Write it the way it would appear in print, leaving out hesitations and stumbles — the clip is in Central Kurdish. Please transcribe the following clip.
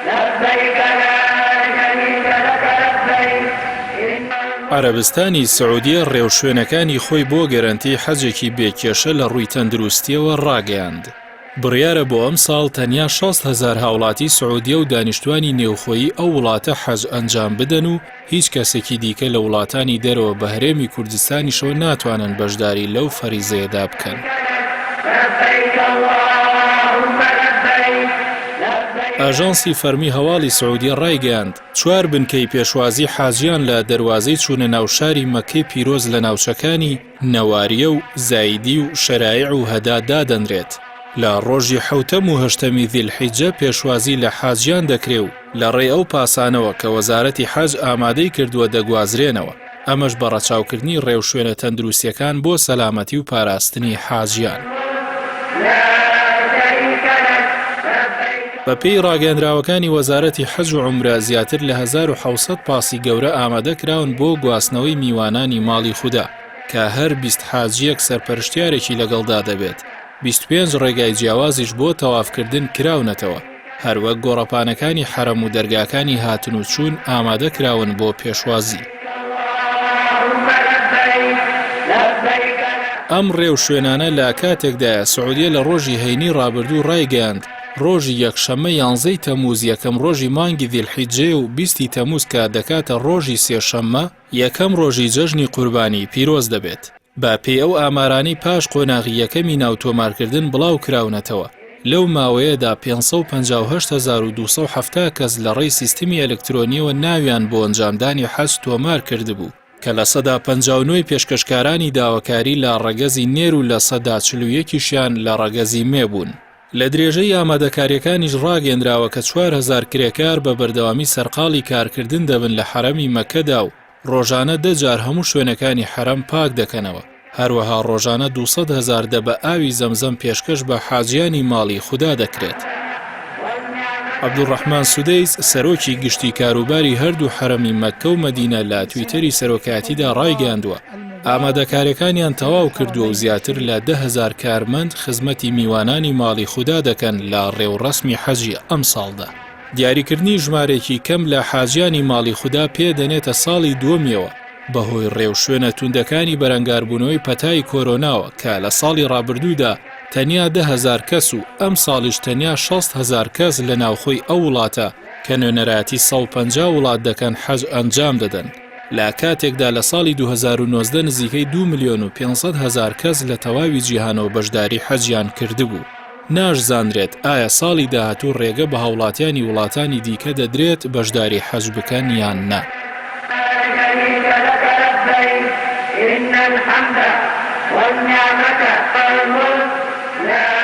لبيك لا شريك لك لبيك. عەرەبستانی سەعودیە ڕێوشوێنەکانی خۆی بۆ گەرانتی حەجێکی بێکێشە لە ڕووی تەندروستیەوە ڕاگەیاند. بڕیارە بۆ ئەم ساڵ تەنیا 6,000 هاوڵاتی سەعودیە و دانیشتوانی نێوخۆیی ئەو وڵاتە حەج ئەنجام بدەن و هیچ کەسێکی دیکە لە وڵاتانی دەرەوە بە هەرێمی کوردستانیشەوە ناتوانن بەشداری لەو فەریزەیەدا بکەن. ئاژانسی فەرمی هەواڵی سەعودیە ڕایگەیاند 4 بنکەی پێشوازی حاجیان لە دەروازەی چوونە ناوشاری مەککەی پیرۆز لە ناوچەکانی نەواریە و زایدی و شەرایع و هەدا دادەنرێت. لە ڕۆژی 7ەم و 8ەمی ذیلحیجە پێشوازی لە حاجیان دەکرێ و لە ڕێ ئەو پاسانەوە کە وەزارەتی حەج ئامادەی کردووە دەگوازرێنەوە. ئەمەش بە ڕەچاوکردنی ڕێوشوێنە تەندروستیەکان بۆ سەلامەتی و پاراستنی حاجیان. بە پێی ڕاگەاندراوەکانی وەزارەتی حەج و عومرە زیاتر لە 1700 پاسی گەورە ئامادە کراون بۆ گواستنەوەی میوانانی ماڵی خودا کە هەر 20 حاجیەک سەرپەرشتیارێکی لەگەڵدا دەبێت. 25 ڕێگای جیاوازیش بۆ تەوافکردن کراونەتەوە. هەروەک گۆڕەپانەکانی حەرەم و دەرگاکانی هاتن و چوون ئامادە کراون بۆ پێشوازی. ئەم ڕێو شوێنانە لە کاتێکدایە سەعودیە لە ڕۆژی هەینی ڕابردوو ڕایگەیاند ڕۆژی یەکشەممە 11 تەمووز یەکەم ڕۆژی مانگی ذیلحیجە و 20 تەمووز کە دەکاتە ڕۆژی سێشەممە یەکەم ڕۆژی جەژنی قوربانی پیرۆز دەبێت. با پێی ئەو ئامارانەی پاش قۆناغی یەکەمی ناوتۆمارکردن بڵاو کراونەتەوە. لەو ماوەیەدا 558,270 کەس لە ڕێی سیستمی ئەلکترۆنیەوە ناویان بۆ ئەنجامدانی حەج تۆمار کردبوو کە لە 59 پێشکەشکارانی داواکاری لە ڕەگەزی نێر و لە 41شیان لە ڕەگەزی مێبوون. لە درێژەی ئامادەکاریەکانیش ڕاگەندراوە کە 4,000 کرێکار بە بەردەوامی سەرقاڵی کارکردن دەبن لە حەرەمی مەککەدا و ڕۆژانە 10 جار هەموو شوێنەکانی حەرەم پاک دەکەنەوە. هەروەها ڕۆژانە 200,000 دەبە ئاوی زەمزەم پێشکەش بە حاجیانی ماڵی خودا دەکرێت. عەبدوڕەحمان سودەیس سەرۆکی گشتی کاروباری هەردوو حەرەمی مەککە و مەدینە لە تویتەری سەرۆکاتیدا ڕایگەاندووە ئامادەکاریەکانیان تەواو کردووە و زیاتر لە 10,000 کارمەند خزمەتی میوانانی ماڵی خودا دەکەن لە ڕێوڕەسمی حەجی ئەم ساڵدا. دیاریکردنی ژمارێکی کەم لە حاجیانی ماڵی خودا پێدەنێتە ساڵی دووەمیەوە بەهۆی ڕێوشوێنە توندەکانی بەرەنگاربوونەوەی پەتای کۆرۆناوە کە لە ساڵی ڕابردوودا تەنیا 10,000 کەس و ئەم ساڵیش تەنیا 60,000 کەس لە ناوخۆی ئەو وڵاتە کە نوێنەراتی 150 وڵات دەکەن حەج ئەنجام دەدەن. لە کاتێکدا لە ساڵی 2019 نزیکەی 2,500,000 کەس لە تەواوی جیهانەوە بەشداری حەجیان کردبوو. ناشزانرێت ئایا ساڵی داهاتوو ڕێگە بە هاوڵاتیانی وڵاتانی دیکە دەدرێت بەشداری حەج بکەن یان نا. إن الحمد والنعمة والملك